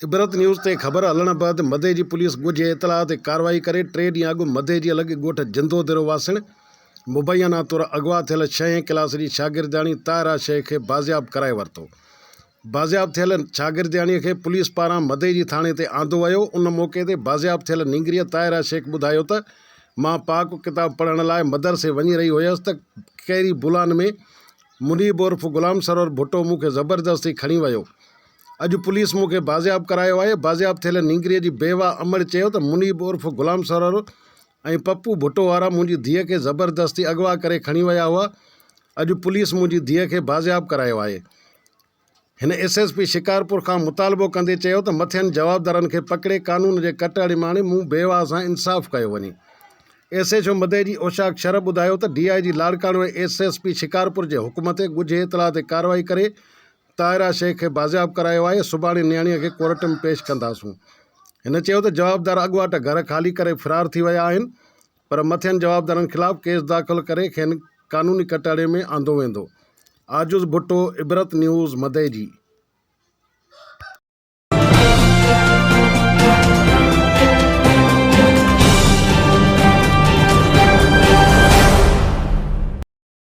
इबरत news ते ख़बर हलण बैदि मधे जी पुलिस ॻुझे इतला ते कार्रवाई करे 3 ॾींहं अॻु मधे जी अलॻि ॻोठ जिंदोदिरो वासिण मुबैना तौर अगवा थियल 6हें क्लास जी शागिर्दियाणी ताहिरा शेख खे बाज़ियाब कराए वरितो। बाज़ियाब थियल शागिर्दियाणीअ खे पुलिस पारां मधे जी थाणे ते आंदो वियो। उन मौक़े ते बाज़ियाब थियल नींगरीअ ताहिरा शेख ॿुधायो त मां पाक किताब पढ़ण लाइ मदरसे वञी रही हुयसि त कहिड़ी बुलान में मुनीब उर्फ़ गुलाम सरोवर भुट्टो मूंखे ज़बरदस्ती खणी वियो। अॼु पुलिस मूंखे बाज़ियाब करायो आहे। बाज़ियाब थियल नींगरीअ जी बेवा अमर चयो त मुनीब उर्फ़ गुलाम सरोवर ऐं पप्पू भुट्टो वारा मुंहिंजी धीअ खे ज़बरदस्ती अगवा करे खणी विया हुआ। अॼु पुलिस मुंहिंजी धीअ खे बाज़ियाब करायो आहे। हिन SSP शिकारपुर खां मुतालबो कंदे चयो त मथियनि जवाबदारनि खे पकड़े कानून जे कटहरे माणे मूं बेवा सां इंसाफ़ कयो वञे। SHO मधे जी ओशाक शरफ ॿुधायो त DIG लाड़काणो ऐं SSP शिकारपुर जे हुकुम ते ॻुझे इतला ते कार्रवाई करे ताहिरा शेख खे बाज़ियाब करायो आहे। सुभाणे नियाणीअ खे कोर्ट में पेश कंदासूं। हिन चयो त जवाबदार अॻुवाट घर ख़ाली करे फ़रार थी विया आहिनि, पर मथियनि जवाबदारनि ख़िलाफ़ केस दाख़िल करे खेनि कानूनी कटहरे में आंदो वेंदो। आजुज़ भुट्टो, इबरत न्यूज़ मधे जी।